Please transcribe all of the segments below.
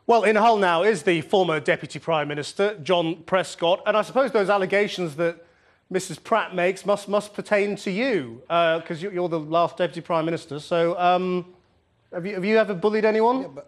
Well, in Hull now is the former Deputy Prime Minister, John Prescott, and I suppose those allegations that Mrs Pratt makes must pertain to you, because you're the last Deputy Prime Minister. So, have you ever bullied anyone?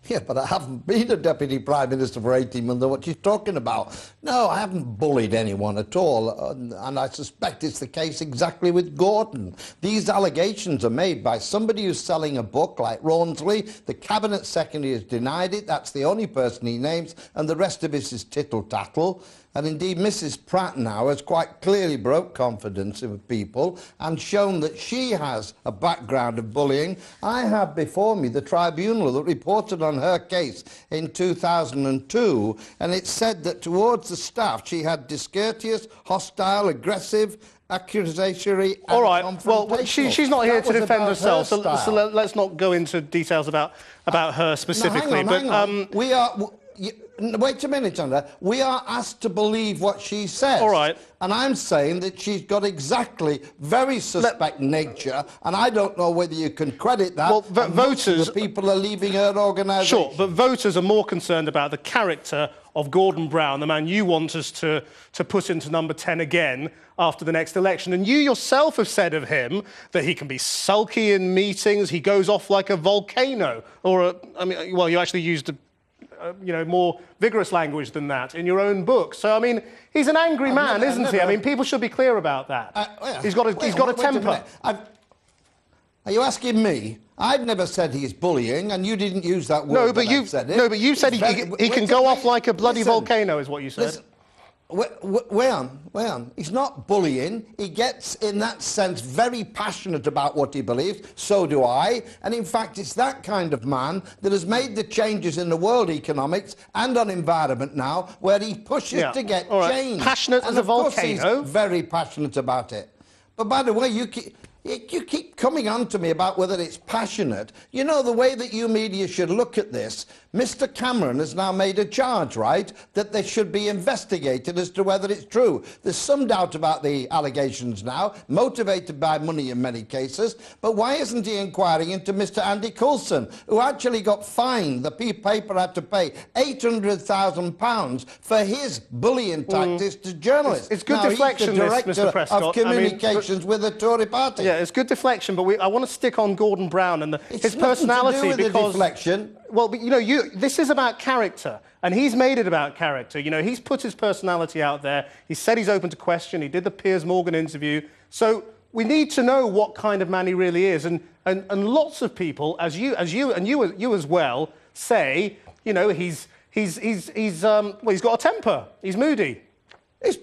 Yeah, but I haven't been a Deputy Prime Minister for 18 months. What you're talking about? No, I haven't bullied anyone at all. And I suspect it's the case exactly with Gordon. These allegations are made by somebody who's selling a book like Rawnsley. The Cabinet Secretary has denied it. That's the only person he names. And the rest of it is tittle-tattle. And indeed, Mrs Pratt now has quite clearly broke confidence of people and shown that she has a background of bullying. I have before me the tribunal that reported on her case in 2002, and it said that towards the staff she had discourteous, hostile, aggressive, accusatory and all right, well, she's not here to defend herself, so let's not go into details about her specifically. No, hang on. We are... Wait a minute, Andrew. We are asked to believe what she says. All right. And I'm saying that she's got exactly very suspect nature, and I don't know whether you can credit that. Well, voters... The people are leaving her organisation. Sure, but voters are more concerned about the character of Gordon Brown, the man you want us to put into number 10 again after the next election. And you yourself have said of him that he can be sulky in meetings, he goes off like a volcano, or well, you actually used more vigorous language than that in your own book. So, I mean, he's an angry man, isn't he? I mean, people should be clear about that. He's got a temper. Are you asking me? I've never said he's bullying, and you didn't use that word. No, but you said he can go off like a bloody volcano, is what you said. Wait on. He's not bullying. He gets, in that sense, very passionate about what he believes. So do I. And in fact, it's that kind of man that has made the changes in the world economics and on environment now, where he pushes to get change. Passionate as a volcano. He's very passionate about it. But by the way, you keep coming on to me about whether it's passionate. You know, the way that you media should look at this, Mr Cameron has now made a charge, right, that they should be investigated as to whether it's true. There's some doubt about the allegations now, motivated by money in many cases, but why isn't he inquiring into Mr Andy Coulson, who actually got fined? The paper had to pay £800,000 for his bullying tactics to journalists. It's good deflection, he's the director Mr Prescott. of communications with the Tory party. Yeah, it's good deflection, but I want to stick on Gordon Brown and his personality. To do with because the deflection. Well, but, this is about character, and he's made it about character. You know, he's put his personality out there. He said he's open to question. He did the Piers Morgan interview. So we need to know what kind of man he really is. And lots of people, as you as well, say, he's got a temper. He's moody. He's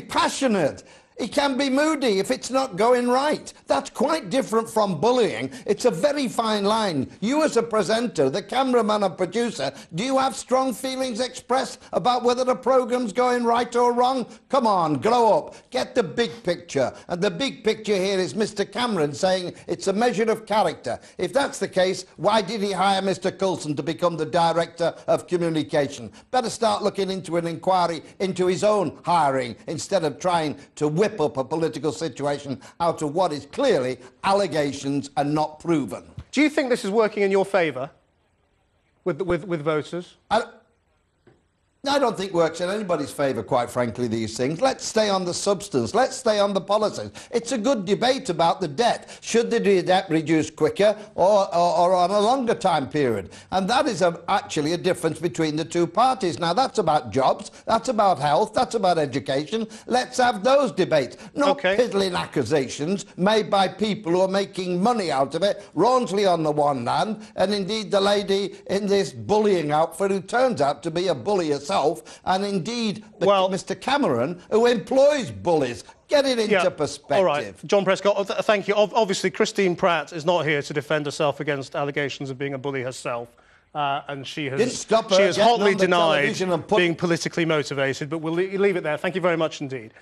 passionate. He can be moody if it's not going right. That's quite different from bullying. It's a very fine line. You as a presenter, the cameraman and producer, do you have strong feelings expressed about whether the programme's going right or wrong? Come on, grow up. Get the big picture. And the big picture here is Mr Cameron saying it's a measure of character. If that's the case, why did he hire Mr Coulson to become the Director of Communication? Better start looking into an inquiry into his own hiring instead of trying to whip up a political situation out of what is clearly allegations and not proven. Do you think this is working in your favour with voters? I don't think it works in anybody's favour, quite frankly, these things. Let's stay on the substance. Let's stay on the policies. It's a good debate about the debt. Should the debt reduce quicker or on a longer time period? And that is actually a difference between the two parties. Now, that's about jobs, that's about health, that's about education. Let's have those debates. Not piddling accusations made by people who are making money out of it. Rawnsley on the one hand, and indeed the lady in this bullying outfit who turns out to be a bully herself. And indeed, Mr Cameron, who employs bullies. Get it into perspective. All right, John Prescott, thank you. Obviously, Christine Pratt is not here to defend herself against allegations of being a bully herself. And she has hotly denied being politically motivated, but we'll leave it there. Thank you very much indeed.